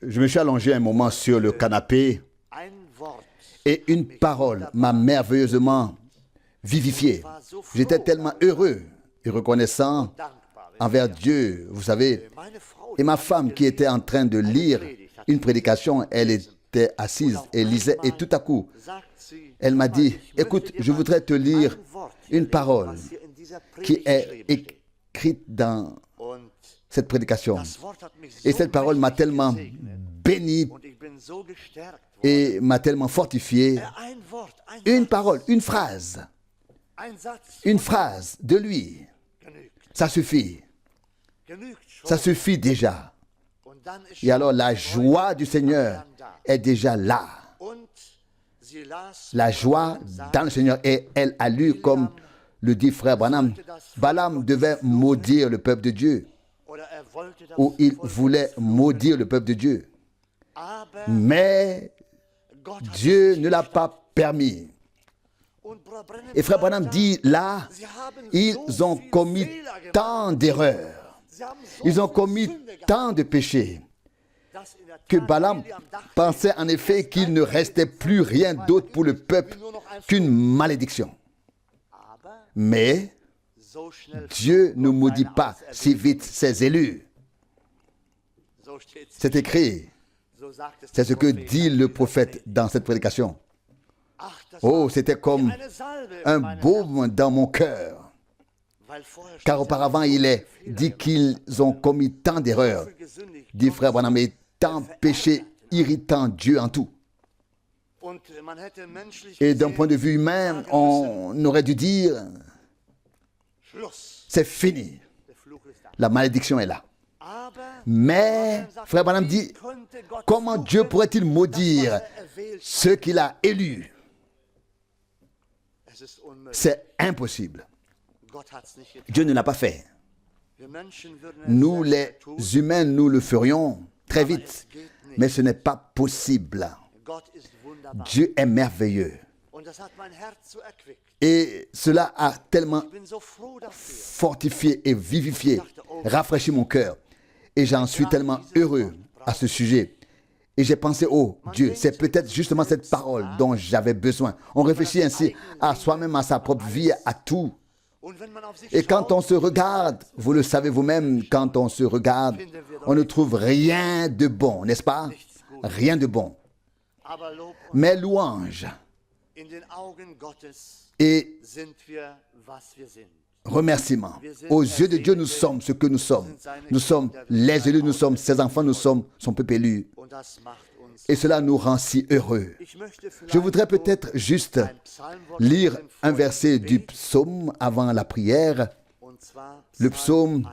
Je me suis allongé un moment sur le canapé et une parole m'a merveilleusement vivifié. J'étais tellement heureux et reconnaissant envers Dieu, vous savez. Et ma femme qui était en train de lire une prédication, elle était assise et lisait, et tout à coup, elle m'a dit, écoute, je voudrais te lire une parole qui est écrite dans cette prédication. Et cette parole m'a tellement béni et m'a tellement fortifié. Une parole, une phrase de lui, ça suffit. Ça suffit déjà. Et alors la joie du Seigneur est déjà là. La joie dans le Seigneur. Et elle a lu, comme le dit frère Branham, Balaam devait maudire le peuple de Dieu. Ou il voulait maudire le peuple de Dieu. Mais Dieu ne l'a pas permis. Et frère Branham dit là, ils ont commis tant d'erreurs. Ils ont commis tant de péchés que Balaam pensait en effet qu'il ne restait plus rien d'autre pour le peuple qu'une malédiction. Mais Dieu ne maudit pas si vite ses élus. C'est écrit. C'est ce que dit le prophète dans cette prédication. Oh, c'était comme un baume dans mon cœur. Car auparavant, il est dit qu'ils ont commis tant d'erreurs, dit frère Branham, et tant péchés irritant Dieu en tout. Et d'un point de vue humain, on aurait dû dire, c'est fini. La malédiction est là. Mais, frère Branham dit, comment Dieu pourrait-il maudire ceux qu'il a élus? C'est impossible. Dieu ne l'a pas fait. Nous, les humains, nous le ferions très vite. Mais ce n'est pas possible. Dieu est merveilleux. Et cela a tellement fortifié et vivifié, rafraîchi mon cœur. Et j'en suis tellement heureux à ce sujet. Et j'ai pensé, oh Dieu, c'est peut-être justement cette parole dont j'avais besoin. On réfléchit ainsi à soi-même, à sa propre vie, à tout. Et quand on se regarde, vous le savez vous-même, quand on se regarde, on ne trouve rien de bon, n'est-ce pas? Rien de bon. Mais louange et remerciement. Aux yeux de Dieu, nous sommes ce que nous sommes. Nous sommes les élus, nous sommes ses enfants, nous sommes son peuple élu. Et cela nous rend si heureux. Je voudrais peut-être juste lire un verset du psaume avant la prière. Le psaume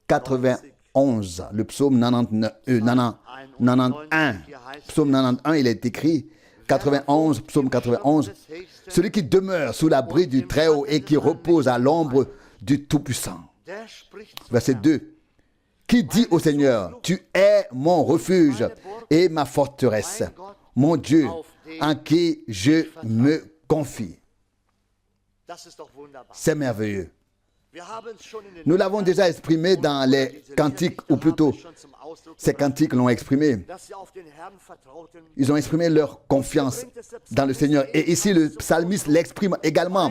91, le psaume 91. Psaume 91, il est écrit 91, psaume 91. Celui qui demeure sous l'abri du Très-Haut et qui repose à l'ombre du Tout-Puissant. Verset 2. Qui dit au Seigneur, tu es mon refuge et ma forteresse, mon Dieu, en qui je me confie. C'est merveilleux. Nous l'avons déjà exprimé dans les cantiques, ou plutôt, ces cantiques l'ont exprimé. Ils ont exprimé leur confiance dans le Seigneur. Et ici, le psalmiste l'exprime également.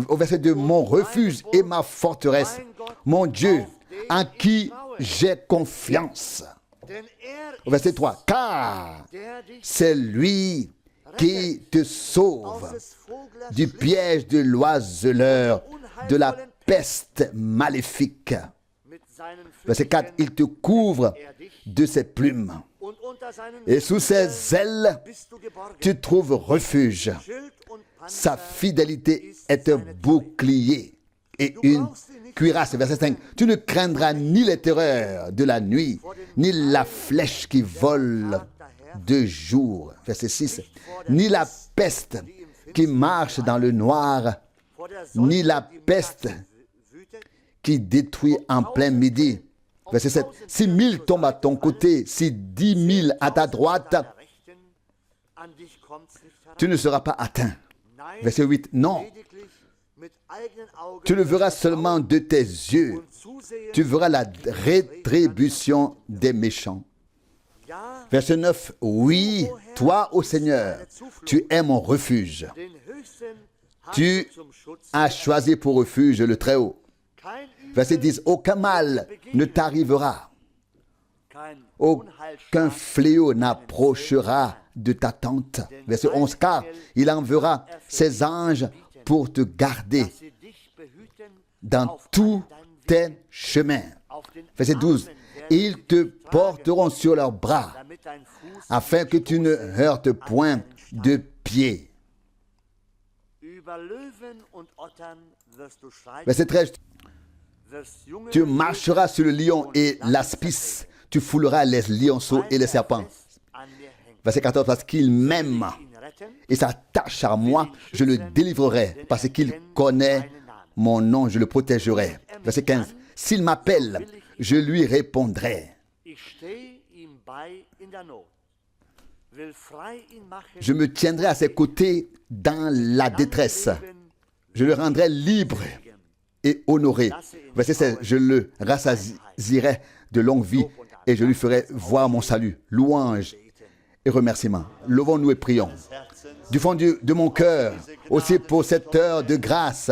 Au verset 2, mon refuge et ma forteresse, mon Dieu, en qui j'ai confiance. Au verset 3, car c'est lui qui te sauve du piège de l'oiseleur, de la peste maléfique. Verset 4, il te couvre de ses plumes. Et sous ses ailes, tu trouves refuge. Sa fidélité est un bouclier et une cuirasse. Verset 5, tu ne craindras ni les terreurs de la nuit, ni la flèche qui vole de jour. Verset 6, ni la peste qui marche dans le noir, ni la peste qui détruit en plein midi. Verset 7, si 1000 tombent à ton côté, si 10 000 à ta droite, tu ne seras pas atteint. Verset 8, non, Tu le verras seulement de tes yeux. Tu verras la rétribution des méchants. Verset 9. Oui, toi, ô Seigneur, tu es mon refuge. Tu as choisi pour refuge le Très-Haut. Verset 10. Aucun mal ne t'arrivera. Aucun fléau n'approchera de ta tente. Verset 11. Car il enverra ses anges pour te garder dans tous tes chemins. Verset 12. Ils te porteront sur leurs bras afin que tu ne heurtes point de pied. Verset 13. Tu marcheras sur le lion et l'aspis. Tu fouleras les lionceaux et les serpents. Verset 14. Parce qu'il m'aime et s'attache à moi, je le délivrerai. Parce qu'il connaît mon nom, je le protégerai. Verset 15. S'il m'appelle, je lui répondrai. Je me tiendrai à ses côtés dans la détresse. Je le rendrai libre et honoré. Verset 16. Je le rassasierai de longue vie et je lui ferai voir mon salut. Louange et remerciements. Levons-nous et prions. Du fond de mon cœur, aussi pour cette heure de grâce.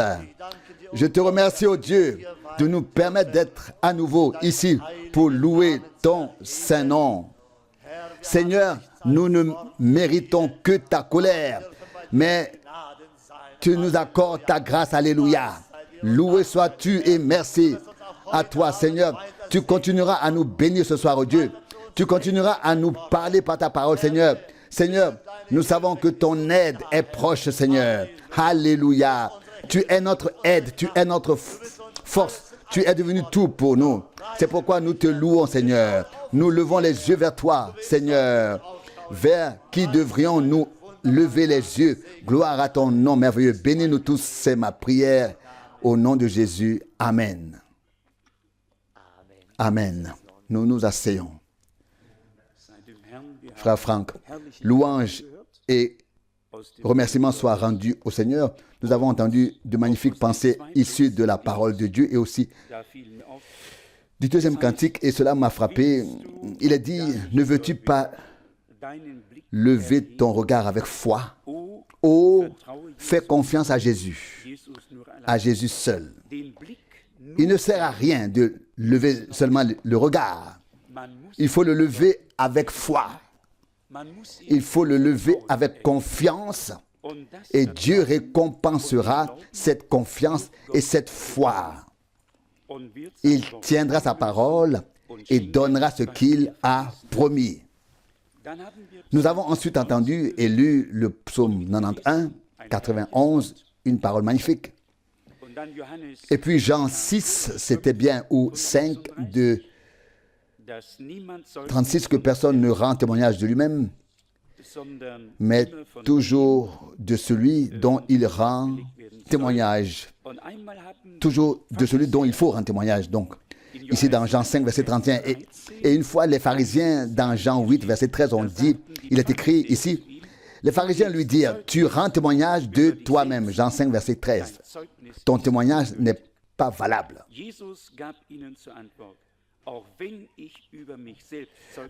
Je te remercie, ô Dieu, de nous permettre d'être à nouveau ici pour louer ton Saint-Nom. Seigneur, nous ne méritons que ta colère, mais tu nous accordes ta grâce. Alléluia. Loué sois-tu et merci à toi, Seigneur. Tu continueras à nous bénir ce soir, ô Dieu. Tu continueras à nous parler par ta parole, Seigneur. Seigneur, nous savons que ton aide est proche, Seigneur. Alléluia. Tu es notre aide, tu es notre force. Tu es devenu tout pour nous. C'est pourquoi nous te louons, Seigneur. Nous levons les yeux vers toi, Seigneur. Vers qui devrions-nous lever les yeux? Gloire à ton nom merveilleux. Bénis-nous tous, c'est ma prière. Au nom de Jésus. Amen. Amen. Nous nous asseyons. Frère Franck, louange et remerciements soient rendus au Seigneur. Nous avons entendu de magnifiques pensées issues de la parole de Dieu et aussi du deuxième cantique, et cela m'a frappé. Il est dit, ne veux-tu pas lever ton regard avec foi? Oh, fais confiance à Jésus seul. Il ne sert à rien de lever seulement le regard. Il faut le lever avec foi. Il faut le lever avec confiance et Dieu récompensera cette confiance et cette foi. Il tiendra sa parole et donnera ce qu'il a promis. Nous avons ensuite entendu et lu le psaume 91, 91, une parole magnifique. Et puis Jean 6, c'était bien, ou 5 de 36, que personne ne rend témoignage de lui-même, mais toujours de celui dont il rend témoignage. Toujours de celui dont il faut rendre témoignage. Donc, ici dans Jean 5, verset 31. Et une fois, les pharisiens, dans Jean 8, verset 13, ont dit, il est écrit ici, les pharisiens lui dirent, tu rends témoignage de toi-même. Jean 5, verset 13. Ton témoignage n'est pas valable.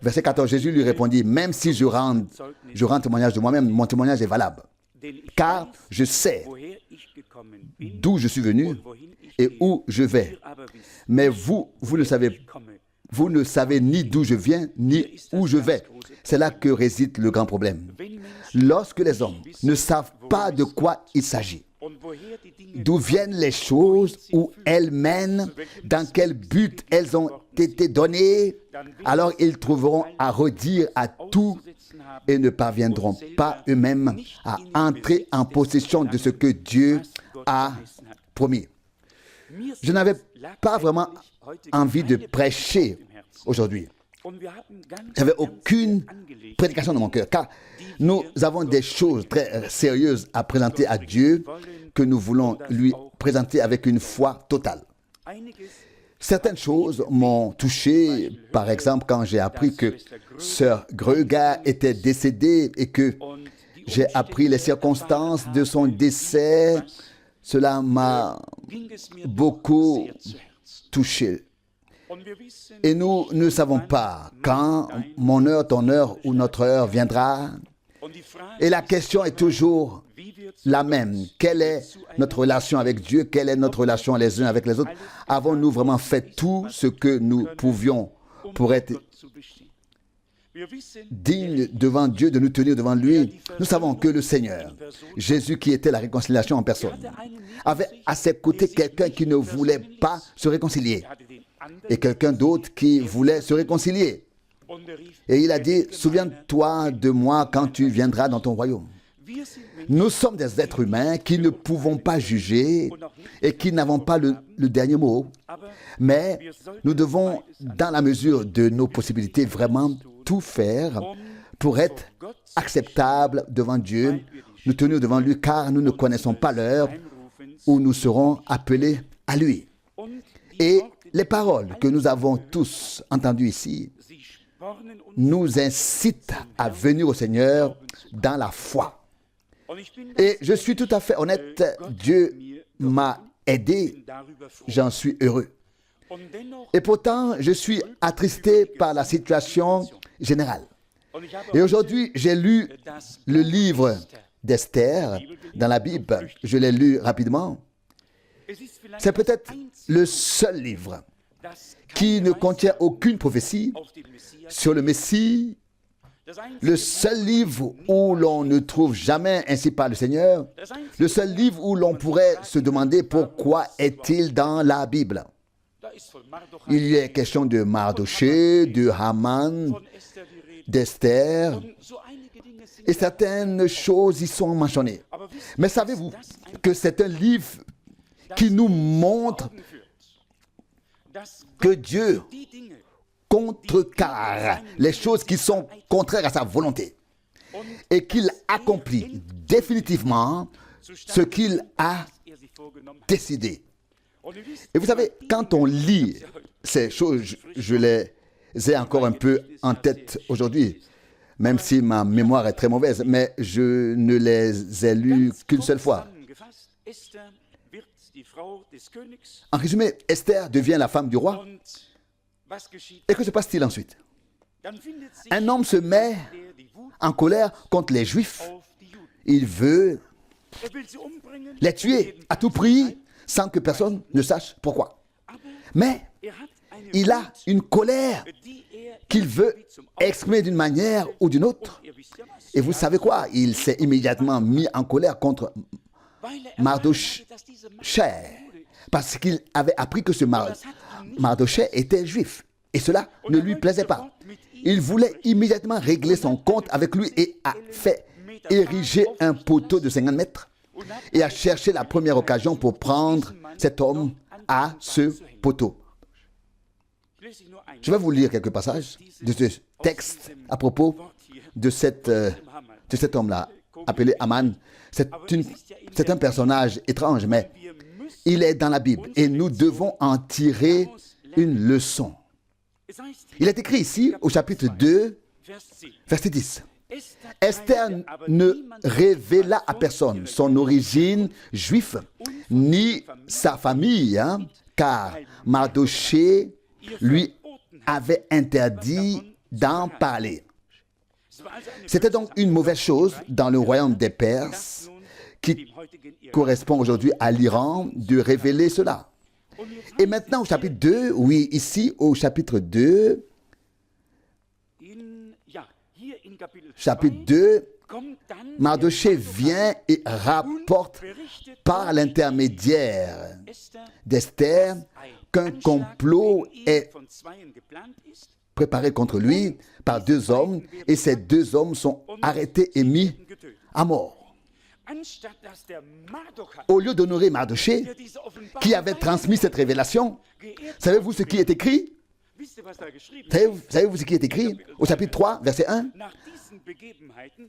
Verset 14, Jésus lui répondit, même si je rends témoignage de moi-même, mon témoignage est valable. Car je sais d'où je suis venu et où je vais. Mais vous ne savez ni d'où je viens, ni où je vais. C'est là que réside le grand problème. Lorsque les hommes ne savent pas de quoi il s'agit, d'où viennent les choses, où elles mènent, dans quel but elles ont été données, alors ils trouveront à redire à tout et ne parviendront pas eux-mêmes à entrer en possession de ce que Dieu a promis. Je n'avais pas vraiment envie de prêcher aujourd'hui. Je n'avais aucune prédication dans mon cœur, car nous avons des choses très sérieuses à présenter à Dieu que nous voulons lui présenter avec une foi totale. Certaines choses m'ont touché, par exemple quand j'ai appris que Sœur Gröger était décédée et que j'ai appris les circonstances de son décès, Cela m'a beaucoup touché. Et nous ne savons pas quand mon heure, ton heure ou notre heure viendra. Et la question est toujours la même. Quelle est notre relation avec Dieu? Quelle est notre relation les uns avec les autres? Avons-nous vraiment fait tout ce que nous pouvions pour être dignes devant Dieu, de nous tenir devant lui? Nous savons que le Seigneur, Jésus qui était la réconciliation en personne, avait à ses côtés quelqu'un qui ne voulait pas se réconcilier et quelqu'un d'autre qui voulait se réconcilier. Et il a dit, souviens-toi de moi quand tu viendras dans ton royaume. Nous sommes des êtres humains qui ne pouvons pas juger et qui n'avons pas le dernier mot. Mais nous devons, dans la mesure de nos possibilités, vraiment tout faire pour être acceptables devant Dieu, nous tenir devant lui, car nous ne connaissons pas l'heure où nous serons appelés à lui. Et les paroles que nous avons tous entendues ici nous incitent à venir au Seigneur dans la foi. Et je suis tout à fait honnête, Dieu m'a aidé, j'en suis heureux. Et pourtant, je suis attristé par la situation générale. Et aujourd'hui, j'ai lu le livre d'Esther dans la Bible. Je l'ai lu rapidement. C'est peut-être le seul livre qui ne contient aucune prophétie sur le Messie, le seul livre où l'on ne trouve jamais ainsi par le Seigneur, le seul livre où l'on pourrait se demander pourquoi est-il dans la Bible. Il y est question de Mardoché, de Haman, d'Esther, et certaines choses y sont mentionnées. Mais savez-vous que c'est un livre qui nous montre que Dieu contrecarre les choses qui sont contraires à sa volonté et qu'il accomplit définitivement ce qu'il a décidé. Et vous savez, quand on lit ces choses, je les ai encore un peu en tête aujourd'hui, même si ma mémoire est très mauvaise, mais je ne les ai lues qu'une seule fois. En résumé, Esther devient la femme du roi. Et que se passe-t-il ensuite? Un homme se met en colère contre les Juifs. Il veut les tuer à tout prix sans que personne ne sache pourquoi. Mais il a une colère qu'il veut exprimer d'une manière ou d'une autre. Et vous savez quoi? Il s'est immédiatement mis en colère contre Mardoché parce qu'il avait appris que ce Mardoché était juif. Et cela ne lui plaisait pas. Il voulait immédiatement régler son compte avec lui et a fait ériger un poteau de 50 mètres et a cherché la première occasion pour prendre cet homme à ce poteau. Je vais vous lire quelques passages de ce texte à propos de cet homme-là, appelé Haman. C'est un personnage étrange, mais il est dans la Bible et nous devons en tirer une leçon. Il est écrit ici au chapitre 2, verset 10. Esther ne révéla à personne son origine juive, ni sa famille, car Mardoché lui avait interdit d'en parler. C'était donc une mauvaise chose dans le royaume des Perses, qui correspond aujourd'hui à l'Iran, de révéler cela. Et maintenant au chapitre 2, oui, ici au chapitre 2, Mardoché vient et rapporte par l'intermédiaire d'Esther qu'un complot est préparé contre lui par deux hommes et ces deux hommes sont arrêtés et mis à mort. Au lieu d'honorer Mardoché, qui avait transmis cette révélation, savez-vous ce qui est écrit? Savez-vous ce qui est écrit au chapitre 3, verset 1?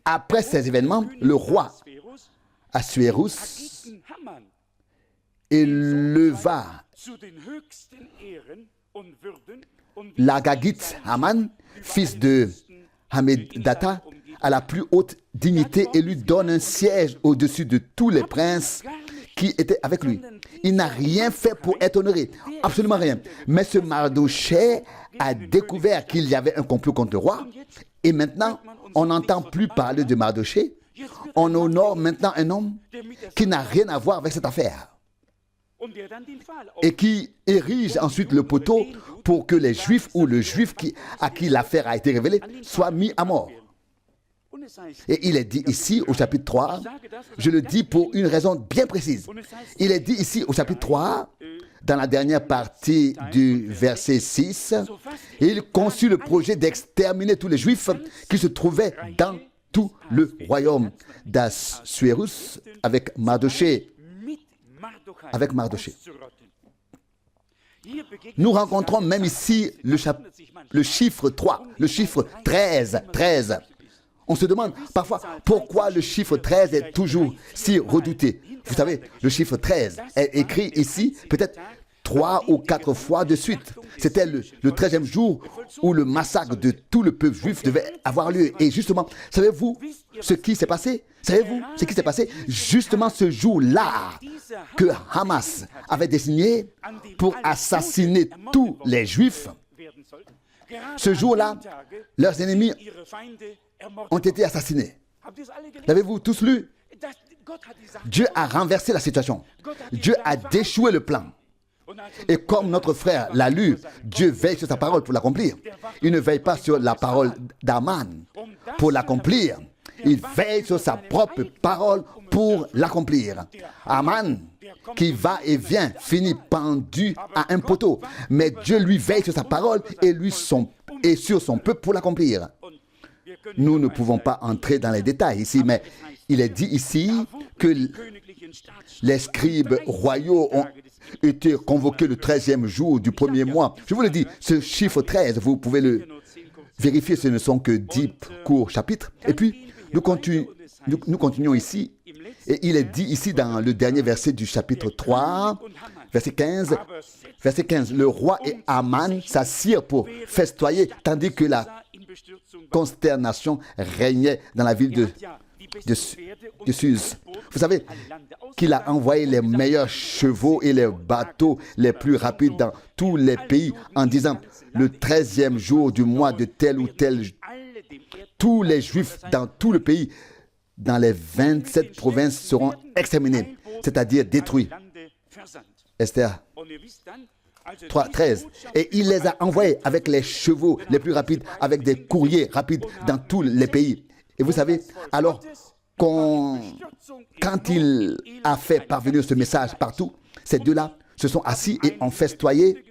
Après ces événements, le roi Assuérus éleva l'Agagite Haman, fils de Hamédata, à la plus haute dignité et lui donne un siège au-dessus de tous les princes qui était avec lui. Il n'a rien fait pour être honoré, absolument rien. Mais ce Mardochée a découvert qu'il y avait un complot contre le roi. Et maintenant, on n'entend plus parler de Mardochée. On honore maintenant un homme qui n'a rien à voir avec cette affaire. Et qui érige ensuite le poteau pour que les Juifs ou le Juif à qui l'affaire a été révélée soit mis à mort. Et il est dit ici au chapitre 3, je le dis pour une raison bien précise. Il est dit ici au chapitre 3, dans la dernière partie du verset 6, il conçut le projet d'exterminer tous les Juifs qui se trouvaient dans tout le royaume d'Assuérus avec Mardochée. Nous rencontrons même ici le chiffre 3, le chiffre 13. On se demande parfois pourquoi le chiffre 13 est toujours si redouté. Vous savez, le chiffre 13 est écrit ici peut-être 3 ou 4 fois de suite. C'était le 13e jour où le massacre de tout le peuple juif devait avoir lieu. Et justement, savez-vous ce qui s'est passé? Savez-vous ce qui s'est passé? Justement ce jour-là que Hamas avait désigné pour assassiner tous les Juifs, ce jour-là, leurs ennemis ont été assassinés. L'avez-vous tous lu? Dieu a renversé la situation. Dieu a déchoué le plan. Et comme notre frère l'a lu, Dieu veille sur sa parole pour l'accomplir. Il ne veille pas sur la parole d'Aman pour l'accomplir. Il veille sur sa propre parole pour l'accomplir. Aman, qui va et vient, finit pendu à un poteau. Mais Dieu lui veille sur sa parole et sur son peuple pour l'accomplir. Nous ne pouvons pas entrer dans les détails ici, mais il est dit ici que les scribes royaux ont été convoqués le 13e jour du premier mois. Je vous le dis, ce chiffre 13, vous pouvez le vérifier, ce ne sont que 10 courts chapitres. Et puis, nous continuons ici, et il est dit ici dans le dernier verset du chapitre 3, verset 15, le roi et Aman s'assirent pour festoyer, tandis que la consternation régnait dans la ville de Suse. Vous savez qu'il a envoyé les meilleurs chevaux et les bateaux les plus rapides dans tous les pays en disant le 13e jour du mois de tel ou tel, tous les Juifs dans tout le pays, dans les 27 provinces seront exterminés, c'est-à-dire détruits. Esther 3:13. Et il les a envoyés avec les chevaux les plus rapides, avec des courriers rapides dans tous les pays. Et vous savez, alors quand il a fait parvenir ce message partout, ces deux-là se sont assis et ont festoyé.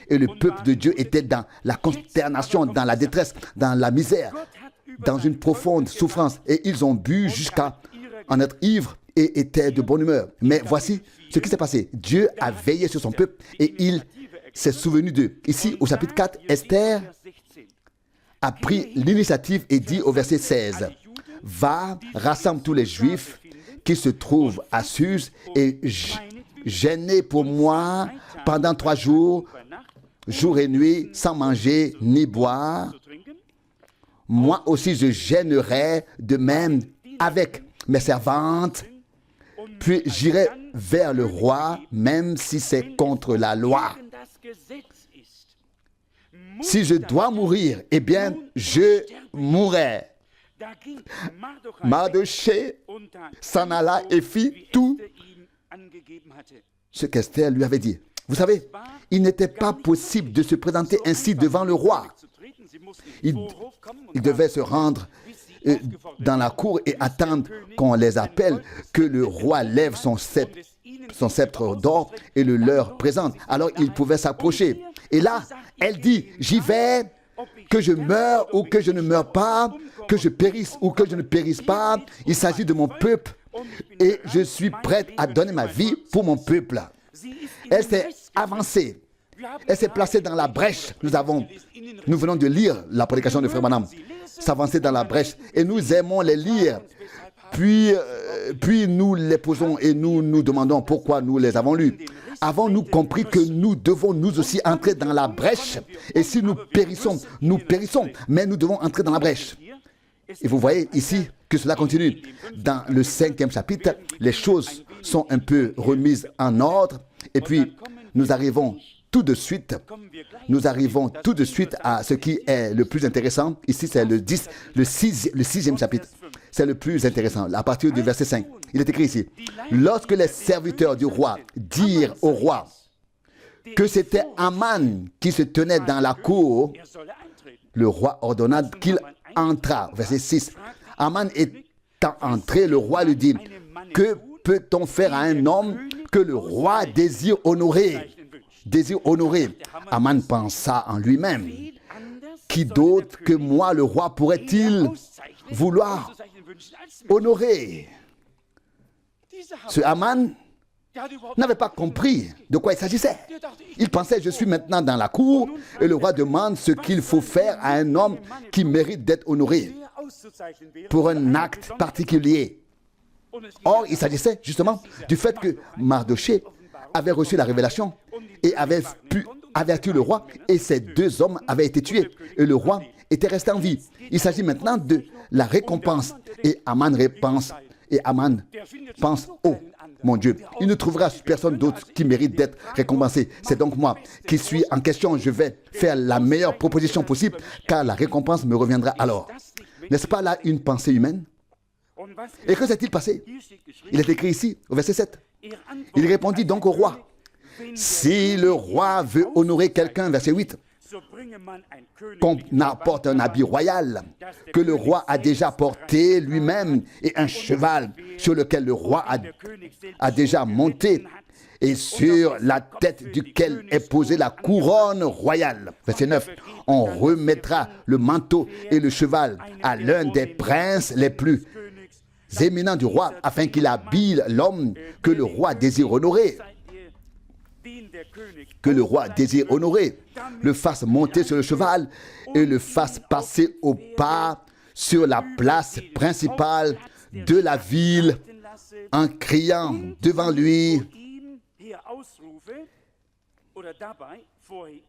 Et le peuple de Dieu était dans la consternation, dans la détresse, dans la misère, dans une profonde souffrance. Et ils ont bu jusqu'à en être ivres et étaient de bonne humeur. Mais voici ce qui s'est passé. Dieu a veillé sur son peuple et il s'est souvenu d'eux. Ici, au chapitre 4, Esther a pris l'initiative et dit au verset 16, « Va, rassemble tous les Juifs qui se trouvent à Suse et gênez pour moi pendant 3 jours, jour et nuit, sans manger ni boire. Moi aussi, je gênerai de même avec mes servantes. Puis j'irai vers le roi, même si c'est contre la loi. Si je dois mourir, eh bien, je mourrai. » Mardochée s'en alla et fit tout ce qu'Esther lui avait dit. Vous savez, il n'était pas possible de se présenter ainsi devant le roi. Il devait se rendre dans la cour et attendre qu'on les appelle, que le roi lève son sceptre d'or et le leur présente. Alors il pouvait s'approcher. Et là, elle dit, j'y vais, que je meure ou que je ne meure pas, que je périsse ou que je ne périsse pas. Il s'agit de mon peuple et je suis prête à donner ma vie pour mon peuple. Elle s'est avancée. Elle s'est placée dans la brèche. Nous venons de lire la prédication de Frère Branham. S'avancer dans la brèche. Et nous aimons les lire. Puis nous les posons et nous nous demandons pourquoi nous les avons lus. Avons-nous compris que nous devons nous aussi entrer dans la brèche? Et si nous périssons, mais nous devons entrer dans la brèche. Et vous voyez ici que cela continue. Dans le 5e chapitre, les choses sont un peu remises en ordre. Et puis, nous arrivons tout de suite à ce qui est le plus intéressant. Ici, c'est le 6e chapitre. C'est le plus intéressant, à partir du verset 5. Il est écrit ici, « Lorsque les serviteurs du roi dirent au roi que c'était Aman qui se tenait dans la cour, le roi ordonna qu'il entrât. » Verset 6. Aman étant entré, le roi lui dit, « Que peut-on faire à un homme que le roi désire honorer ?» Désire honorer. Aman pensa en lui-même, « Qui d'autre que moi le roi pourrait-il vouloir honorer ?» Ce Aman n'avait pas compris de quoi il s'agissait. Il pensait, je suis maintenant dans la cour et le roi demande ce qu'il faut faire à un homme qui mérite d'être honoré pour un acte particulier. Or, il s'agissait justement du fait que Mardochée avait reçu la révélation et avait pu avertir le roi, et ces 2 hommes avaient été tués et le roi était resté en vie. Il s'agit maintenant de la récompense. Et Aman pense, oh mon Dieu, il ne trouvera personne d'autre qui mérite d'être récompensé. C'est donc moi qui suis en question. Je vais faire la meilleure proposition possible, car la récompense me reviendra alors. N'est-ce pas là une pensée humaine? Et que s'est-il passé? Il est écrit ici, au verset 7. Il répondit donc au roi, « Si le roi veut honorer quelqu'un, verset 8, qu'on apporte un habit royal que le roi a déjà porté lui-même et un cheval sur lequel le roi a déjà monté et sur la tête duquel est posée la couronne royale. » Verset 9. « On remettra le manteau et le cheval à l'un des princes les plus éminents du roi afin qu'il habille l'homme que le roi désire honorer. » Que le roi désire honorer, le fasse monter sur le cheval et le fasse passer au pas sur la place principale de la ville en criant devant lui.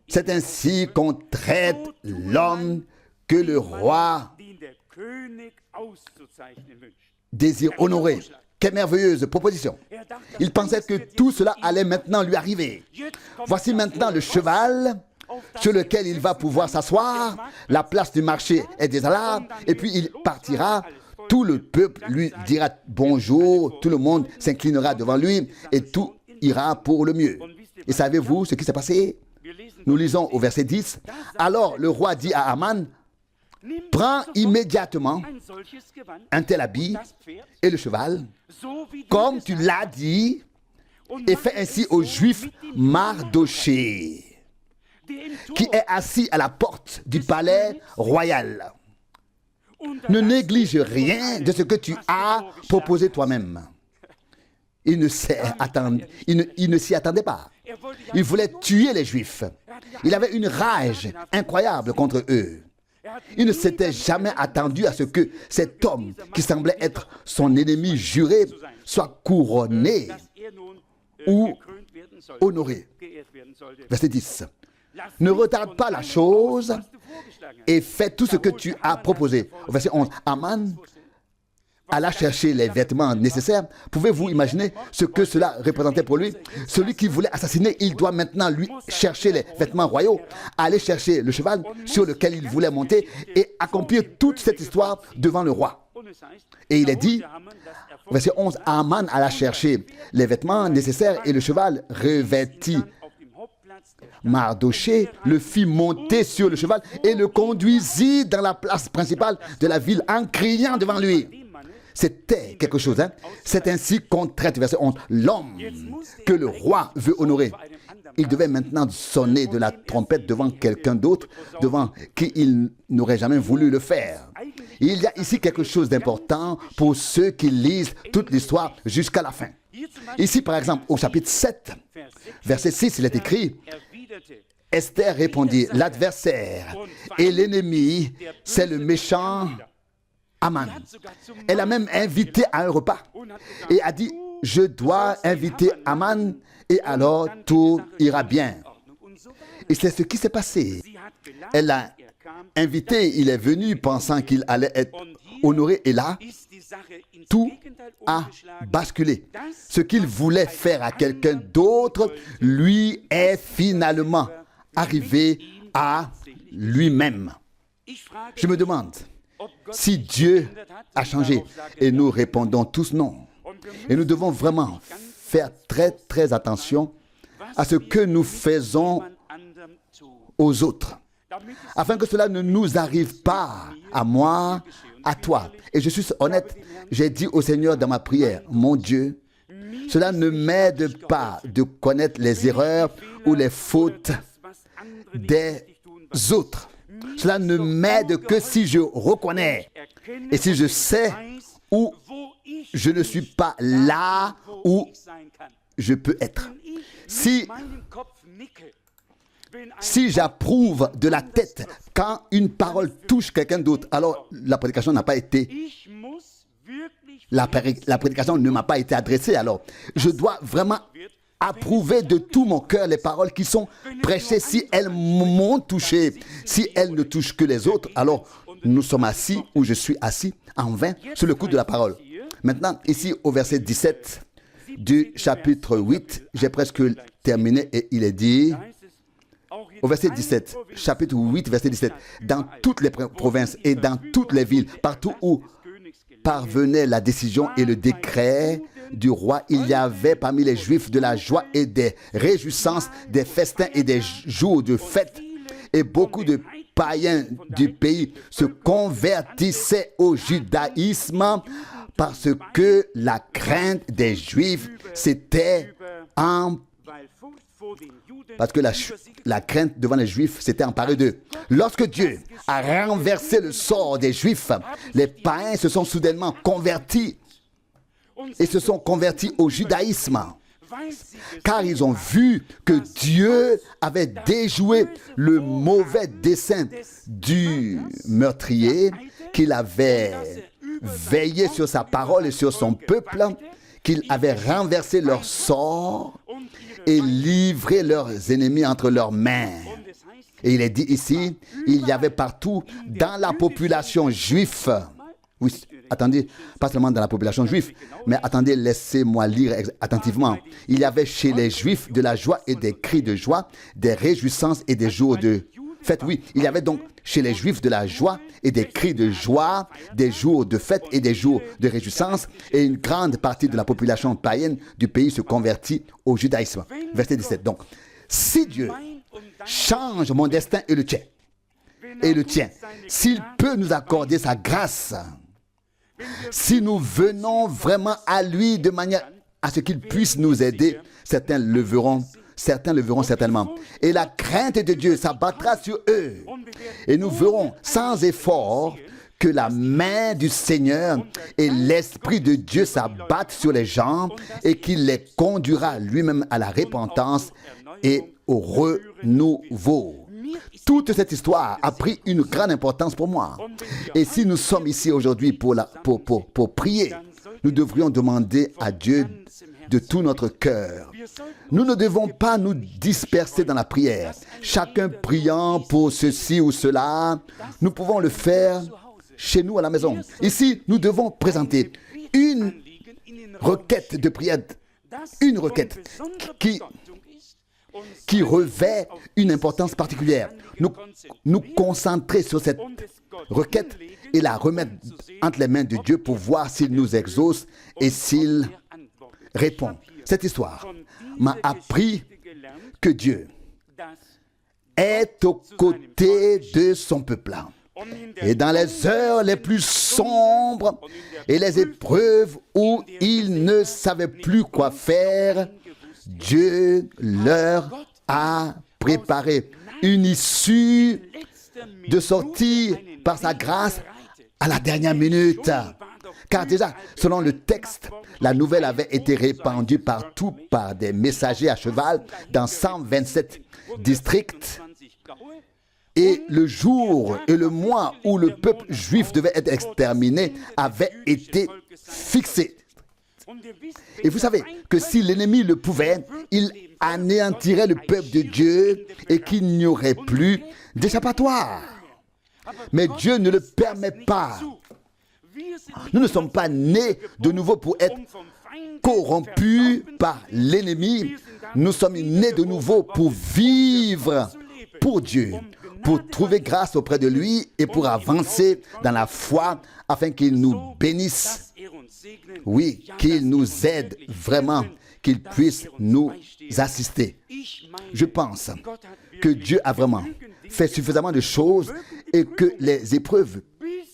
C'est ainsi qu'on traite l'homme que le roi désire honorer. Quelle merveilleuse proposition. Il pensait que tout cela allait maintenant lui arriver. Voici maintenant le cheval sur lequel il va pouvoir s'asseoir. La place du marché est déjà là. Et puis il partira. Tout le peuple lui dira bonjour. Tout le monde s'inclinera devant lui. Et tout ira pour le mieux. Et savez-vous ce qui s'est passé? Nous lisons au verset 10. Alors le roi dit à Aman, « Prends immédiatement un tel habit et le cheval, comme tu l'as dit, et fais ainsi au juif Mardochée, qui est assis à la porte du palais royal. Ne néglige rien de ce que tu as proposé toi-même. » Il ne s'y attendait pas. Il voulait tuer les Juifs. Il avait une rage incroyable contre eux. Il ne s'était jamais attendu à ce que cet homme, qui semblait être son ennemi juré, soit couronné ou honoré. Verset 10. Ne retarde pas la chose et fais tout ce que tu as proposé. Verset 11. Aman alla chercher les vêtements nécessaires. Pouvez-vous imaginer ce que cela représentait pour lui? Celui qui voulait assassiner, il doit maintenant lui chercher les vêtements royaux, aller chercher le cheval sur lequel il voulait monter et accomplir toute cette histoire devant le roi. Et il est dit, verset 11, Aman alla chercher les vêtements nécessaires et le cheval revêtit. Mardochée le fit monter sur le cheval et le conduisit dans la place principale de la ville en criant devant lui. C'était quelque chose, hein? C'est ainsi qu'on traite, verset 11, l'homme que le roi veut honorer. Il devait maintenant sonner de la trompette devant quelqu'un d'autre, devant qui il n'aurait jamais voulu le faire. Il y a ici quelque chose d'important pour ceux qui lisent toute l'histoire jusqu'à la fin. Ici, par exemple, au chapitre 7, verset 6, il est écrit, Esther répondit, l'adversaire et l'ennemi, c'est le méchant Aman. Elle a même invité à un repas et a dit, je dois inviter Aman et alors tout ira bien. Et c'est ce qui s'est passé. Elle l'a invité, il est venu pensant qu'il allait être honoré et là, tout a basculé. Ce qu'il voulait faire à quelqu'un d'autre, lui est finalement arrivé à lui-même. Je me demande si Dieu a changé. Et nous répondons tous non. Et nous devons vraiment faire très très attention à ce que nous faisons aux autres, afin que cela ne nous arrive pas à moi, à toi. Et je suis honnête, j'ai dit au Seigneur dans ma prière, mon Dieu, cela ne m'aide pas de connaître les erreurs ou les fautes des autres. Cela ne m'aide que si je reconnais et si je sais où je ne suis pas là où je peux être. Si j'approuve de la tête quand une parole touche quelqu'un d'autre, alors la prédication n'a pas été, la prédication ne m'a pas été adressée. Alors, je dois vraiment approuver de tout mon cœur les paroles qui sont prêchées. Si elles m'ont touché, si elles ne touchent que les autres, alors nous sommes assis, ou je suis assis en vain sur le coup de la parole. Maintenant, ici au verset 17 du chapitre 8, j'ai presque terminé et il est dit, au verset 17, chapitre 8, verset 17, dans toutes les provinces et dans toutes les villes, partout où parvenait la décision et le décret du roi, il y avait parmi les Juifs de la joie et des réjouissances, des festins et des jours de fête. Et beaucoup de païens du pays se convertissaient au judaïsme parce que la crainte des Juifs s'était parce que la crainte devant les Juifs s'était emparée d'eux. Lorsque Dieu a renversé le sort des Juifs, les païens se sont soudainement convertis et se sont convertis au judaïsme, car ils ont vu que Dieu avait déjoué le mauvais dessein du meurtrier, qu'il avait veillé sur sa parole et sur son peuple, qu'il avait renversé leur sort et livré leurs ennemis entre leurs mains. Et il est dit ici, il y avait partout dans la population juive, oui, attendez, pas seulement dans la population juive, mais attendez, laissez-moi lire attentivement. Il y avait chez les Juifs de la joie et des cris de joie, des réjouissances et des jours de fête. Oui, il y avait donc chez les Juifs de la joie et des cris de joie, des jours de fête et des jours de réjouissance, et une grande partie de la population païenne du pays se convertit au judaïsme. Verset 17. Donc, si Dieu change mon destin et le tien, s'il peut nous accorder sa grâce, si nous venons vraiment à lui de manière à ce qu'il puisse nous aider, certains le verront certainement. Et la crainte de Dieu s'abattra sur eux. Et nous verrons sans effort que la main du Seigneur et l'Esprit de Dieu s'abattent sur les gens et qu'il les conduira lui-même à la repentance et au renouveau. Toute cette histoire a pris une grande importance pour moi. Et si nous sommes ici aujourd'hui pour prier, nous devrions demander à Dieu de tout notre cœur. Nous ne devons pas nous disperser dans la prière. Chacun priant pour ceci ou cela, nous pouvons le faire chez nous à la maison. Ici, nous devons présenter une requête de prière, une requête qui revêt une importance particulière. Nous concentrer sur cette requête et la remettre entre les mains de Dieu pour voir s'il nous exauce et s'il répond. Cette histoire m'a appris que Dieu est aux côtés de son peuple. Et dans les heures les plus sombres et les épreuves où ils ne savaient plus quoi faire, Dieu leur a préparé une issue de sortie par sa grâce à la dernière minute. Car déjà, selon le texte, la nouvelle avait été répandue partout par des messagers à cheval dans 127 districts. Et le jour et le mois où le peuple juif devait être exterminé avait été fixé. Et vous savez que si l'ennemi le pouvait, il anéantirait le peuple de Dieu et qu'il n'y aurait plus d'échappatoire. Mais Dieu ne le permet pas. Nous ne sommes pas nés de nouveau pour être corrompus par l'ennemi. Nous sommes nés de nouveau pour vivre pour Dieu, pour trouver grâce auprès de lui et pour avancer dans la foi afin qu'il nous bénisse. Oui, qu'il nous aide vraiment, qu'il puisse nous assister. Je pense que Dieu a vraiment fait suffisamment de choses et que les épreuves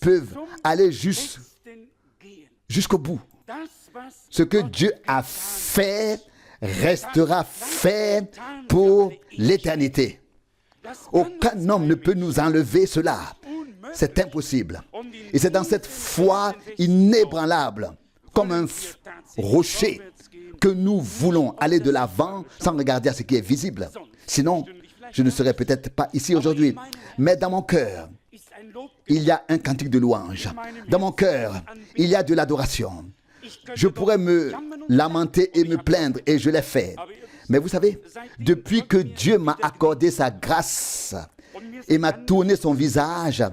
peuvent aller jusqu'au bout. Ce que Dieu a fait restera fait pour l'éternité. Aucun homme ne peut nous enlever cela. C'est impossible. Et c'est dans cette foi inébranlable, comme un rocher, que nous voulons aller de l'avant sans regarder à ce qui est visible. Sinon, je ne serais peut-être pas ici aujourd'hui. Mais dans mon cœur, il y a un cantique de louange. Dans mon cœur, il y a de l'adoration. Je pourrais me lamenter et me plaindre, et je l'ai fait. Mais vous savez, depuis que Dieu m'a accordé sa grâce et m'a tourné son visage,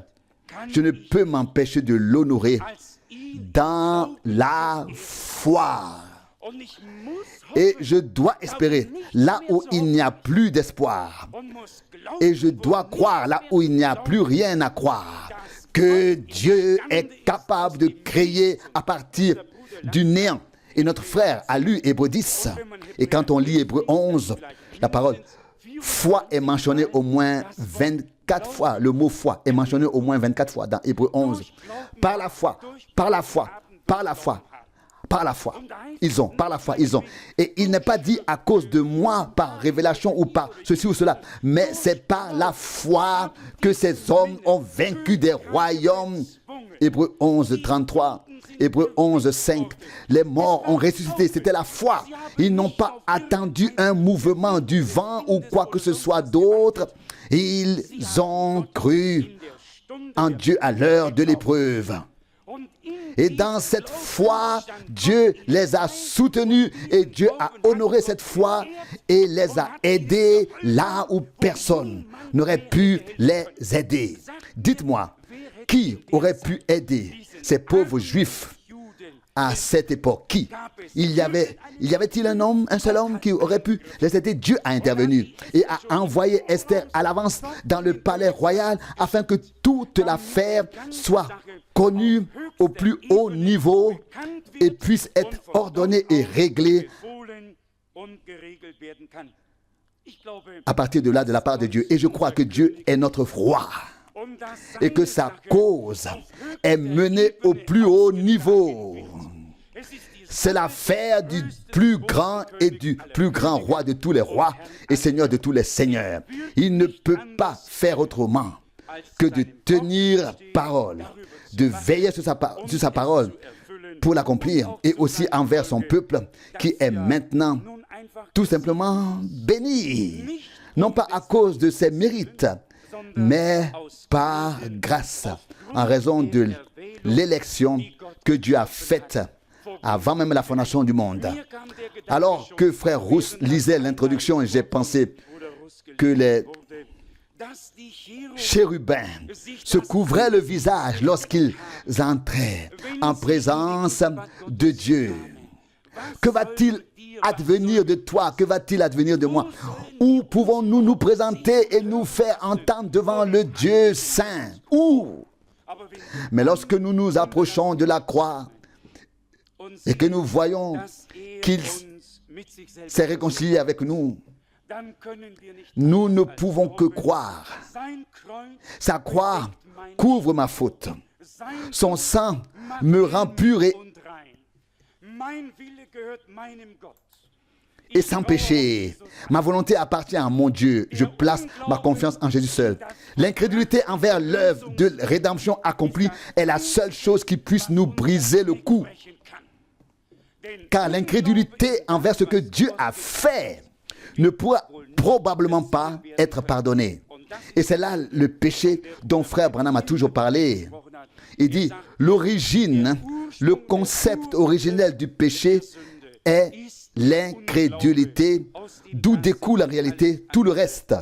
je ne peux m'empêcher de l'honorer dans la foi. Et je dois espérer là où il n'y a plus d'espoir. Et je dois croire là où il n'y a plus rien à croire. Que Dieu est capable de créer à partir du néant. Et notre frère a lu Hébreux 10. Et quand on lit Hébreux 11, la parole foi est mentionnée au moins 24 fois. Le mot foi est mentionné au moins 24 fois dans Hébreux 11. Par la foi, par la foi, par la foi. Par la foi, ils ont, par la foi, ils ont. Et il n'est pas dit à cause de moi, par révélation ou par ceci ou cela, mais c'est par la foi que ces hommes ont vaincu des royaumes. Hébreux 11, 33, Hébreux 11, 5. Les morts ont ressuscité, c'était la foi. Ils n'ont pas attendu un mouvement du vent ou quoi que ce soit d'autre. Ils ont cru en Dieu à l'heure de l'épreuve. Et dans cette foi, Dieu les a soutenus et Dieu a honoré cette foi et les a aidés là où personne n'aurait pu les aider. Dites-moi, qui aurait pu aider ces pauvres juifs à cette époque? Qui? Y avait-il un seul homme qui aurait pu les aider? Dieu a intervenu et a envoyé Esther à l'avance dans le palais royal afin que toute l'affaire soit connue au plus haut niveau et puisse être ordonnée et réglée à partir de là de la part de Dieu. Et je crois que Dieu est notre roi et que sa cause est menée au plus haut niveau. C'est l'affaire du plus grand et du plus grand roi de tous les rois et seigneur de tous les seigneurs. Il ne peut pas faire autrement que de tenir parole, de veiller sur sa parole pour l'accomplir et aussi envers son peuple qui est maintenant tout simplement béni. Non pas à cause de ses mérites, mais par grâce, en raison de l'élection que Dieu a faite avant même la fondation du monde. Alors que frère Rousse lisait l'introduction, j'ai pensé que les chérubins se couvraient le visage lorsqu'ils entraient en présence de Dieu. Que va-t-il advenir de toi? Que va-t-il advenir de moi? Où pouvons-nous nous présenter et nous faire entendre devant le Dieu saint? Où? Mais lorsque nous nous approchons de la croix et que nous voyons qu'il s'est réconcilié avec nous, nous ne pouvons que croire. Sa croix couvre ma faute. Son sang me rend pur et sans péché. Ma volonté appartient à mon Dieu. Je place ma confiance en Jésus seul. L'incrédulité envers l'œuvre de rédemption accomplie est la seule chose qui puisse nous briser le cou. Car l'incrédulité envers ce que Dieu a fait ne pourra probablement pas être pardonnée. Et c'est là le péché dont frère Branham a toujours parlé. Il dit, l'origine, le concept originel du péché est l'incrédulité, d'où découle en réalité tout le reste.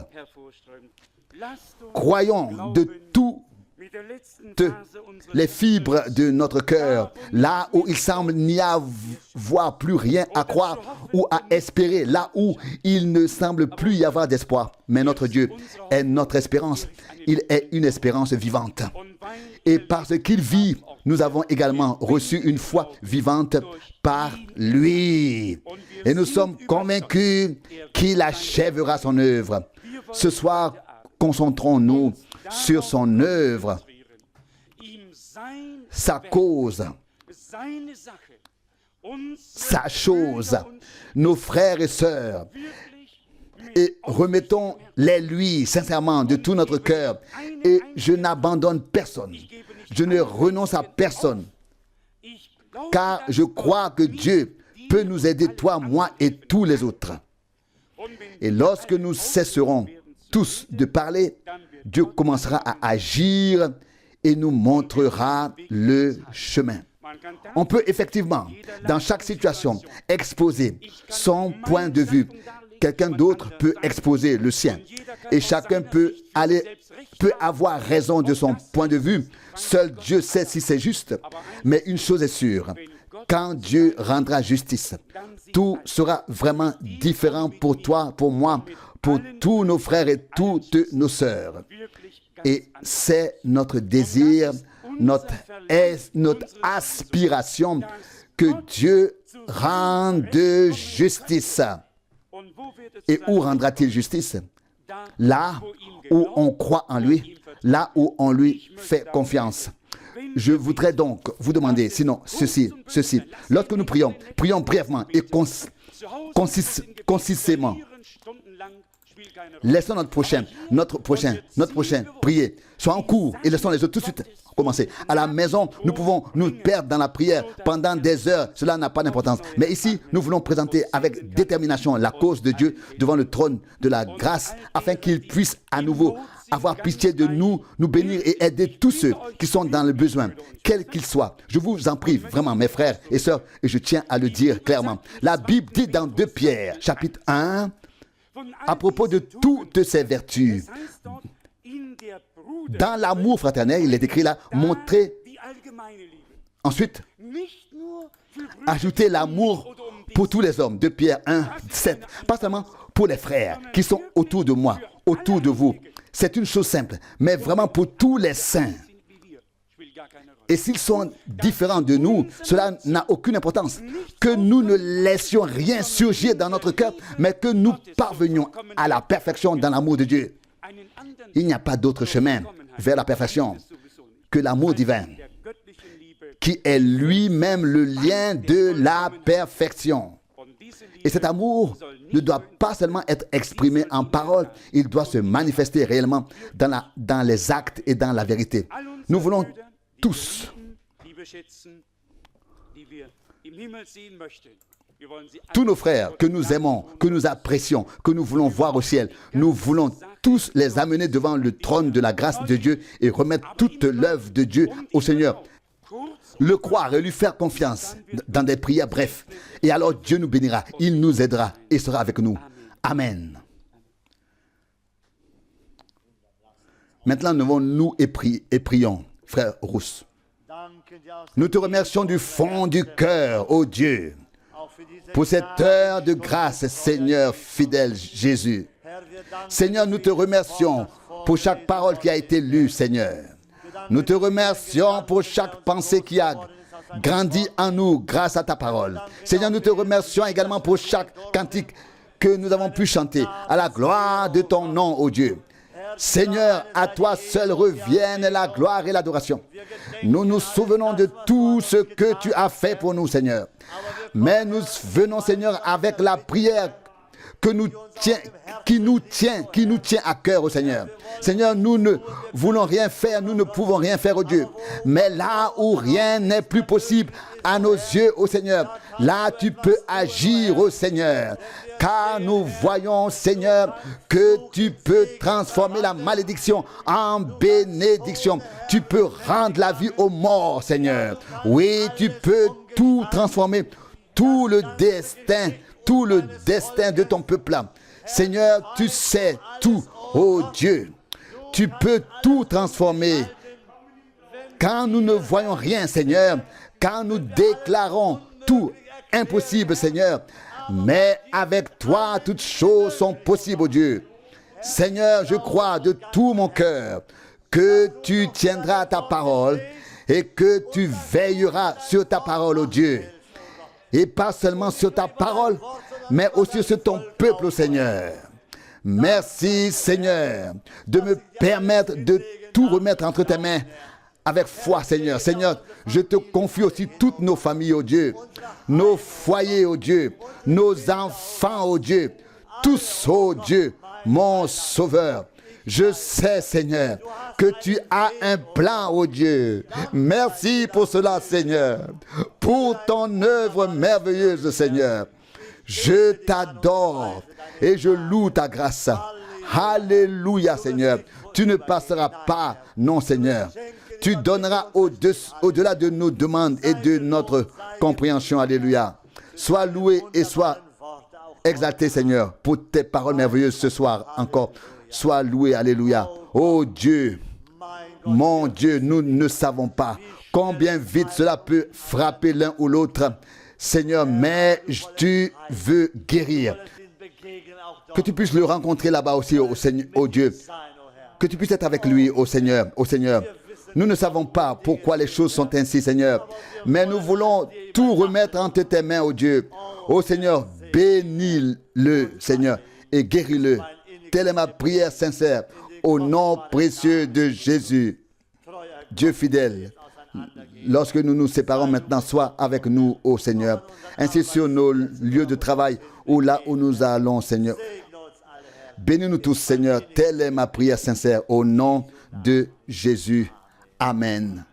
Croyons de tout les fibres de notre cœur, là où il semble n'y avoir plus rien à croire ou à espérer, là où il ne semble plus y avoir d'espoir. Mais notre Dieu est notre espérance. Il est une espérance vivante. Et parce qu'il vit, nous avons également reçu une foi vivante par lui. Et nous sommes convaincus qu'il achèvera son œuvre. Ce soir, concentrons-nous sur son œuvre, sa cause, sa chose, nos frères et sœurs, et remettons-les lui sincèrement de tout notre cœur. Et je n'abandonne personne, je ne renonce à personne, car je crois que Dieu peut nous aider, toi, moi et tous les autres. Et lorsque nous cesserons tous de parler, Dieu commencera à agir et nous montrera le chemin. On peut effectivement, dans chaque situation, exposer son point de vue. Quelqu'un d'autre peut exposer le sien. Et chacun peut avoir raison de son point de vue. Seul Dieu sait si c'est juste. Mais une chose est sûre, quand Dieu rendra justice, tout sera vraiment différent pour toi, pour moi, pour tous nos frères et toutes nos sœurs. Et c'est notre désir, notre aspiration que Dieu rende justice. Et où rendra-t-il justice? Là où on croit en lui, là où on lui fait confiance. Je voudrais donc vous demander, sinon, ceci. Lorsque nous prions brièvement et concissément. Laissons notre prochain prier. Soit en cours et laissons les autres tout de suite commencer. À la maison, nous pouvons nous perdre dans la prière pendant des heures. Cela n'a pas d'importance. Mais ici, nous voulons présenter avec détermination la cause de Dieu devant le trône de la grâce afin qu'il puisse à nouveau avoir pitié de nous, nous bénir et aider tous ceux qui sont dans le besoin, quel qu'il soit. Je vous en prie vraiment, mes frères et sœurs, et je tiens à le dire clairement. La Bible dit dans 2 Pierre, chapitre 1, à propos de toutes ces vertus, dans l'amour fraternel, il est écrit là, montrez. Ensuite, ajoutez l'amour pour tous les hommes. 2 Pierre 1, 7. Pas seulement pour les frères qui sont autour de moi, autour de vous. C'est une chose simple, mais vraiment pour tous les saints. Et s'ils sont différents de nous, cela n'a aucune importance. Que nous ne laissions rien surgir dans notre cœur, mais que nous parvenions à la perfection dans l'amour de Dieu. Il n'y a pas d'autre chemin vers la perfection que l'amour divin, qui est lui-même le lien de la perfection. Et cet amour ne doit pas seulement être exprimé en parole, il doit se manifester réellement dans les actes et dans la vérité. Nous voulons tous, tous nos frères que nous aimons, que nous apprécions, que nous voulons voir au ciel, nous voulons tous les amener devant le trône de la grâce de Dieu et remettre toute l'œuvre de Dieu au Seigneur. Le croire et lui faire confiance dans des prières brefs. Et alors Dieu nous bénira, il nous aidera et sera avec nous. Amen. Maintenant, levons-nous et prions, frère Rousse. Nous te remercions du fond du cœur, ô Dieu, pour cette heure de grâce, Seigneur fidèle Jésus. Seigneur, nous te remercions pour chaque parole qui a été lue, Seigneur. Nous te remercions pour chaque pensée qui a grandi en nous grâce à ta parole. Seigneur, nous te remercions également pour chaque cantique que nous avons pu chanter à la gloire de ton nom, ô Dieu. Seigneur, à toi seul reviennent la gloire et l'adoration. Nous nous souvenons de tout ce que tu as fait pour nous, Seigneur. Mais nous venons, Seigneur, avec la prière qui nous tient à cœur, au Seigneur. Seigneur, nous ne voulons rien faire, nous ne pouvons rien faire, au Dieu. Mais là où rien n'est plus possible à nos yeux, au Seigneur, là tu peux agir, au Seigneur. Car nous voyons, Seigneur, que tu peux transformer la malédiction en bénédiction. Tu peux rendre la vie aux morts, Seigneur. Oui, tu peux tout transformer, tout le destin de ton peuple. Seigneur, tu sais tout, oh Dieu. Tu peux tout transformer quand nous ne voyons rien, Seigneur, quand nous déclarons tout impossible, Seigneur, mais avec toi, toutes choses sont possibles, oh Dieu. Seigneur, je crois de tout mon cœur que tu tiendras ta parole et que tu veilleras sur ta parole, oh Dieu. Et pas seulement sur ta parole, mais aussi sur ton peuple, oh Seigneur. Merci, Seigneur, de me permettre de tout remettre entre tes mains avec foi, Seigneur. Seigneur, je te confie aussi toutes nos familles, oh Dieu, nos foyers, oh Dieu, nos enfants, oh Dieu, tous, oh Dieu, mon Sauveur. Je sais, Seigneur, que tu as un plan, oh Dieu. Merci pour cela, Seigneur, pour ton œuvre merveilleuse, Seigneur. Je t'adore et je loue ta grâce. Alléluia, Seigneur. Tu ne passeras pas, non, Seigneur. Tu donneras au-delà de nos demandes et de notre compréhension. Alléluia. Sois loué et sois exalté, Seigneur, pour tes paroles merveilleuses ce soir encore. Sois loué, alléluia. Oh Dieu, mon Dieu, nous ne savons pas combien vite cela peut frapper l'un ou l'autre. Seigneur, mais tu veux guérir. Que tu puisses le rencontrer là-bas aussi, oh Seigneur, oh Dieu. Que tu puisses être avec lui, oh Seigneur, oh Seigneur. Nous ne savons pas pourquoi les choses sont ainsi, Seigneur. Mais nous voulons tout remettre entre tes mains, oh Dieu. Oh Seigneur, bénis-le, Seigneur, et guéris-le. Telle est ma prière sincère, au nom précieux de Jésus. Dieu fidèle, lorsque nous nous séparons maintenant, sois avec nous, ô Seigneur. Ainsi sur nos lieux de travail, ou là où nous allons, Seigneur. Bénis-nous tous, Seigneur. Telle est ma prière sincère, au nom de Jésus. Amen.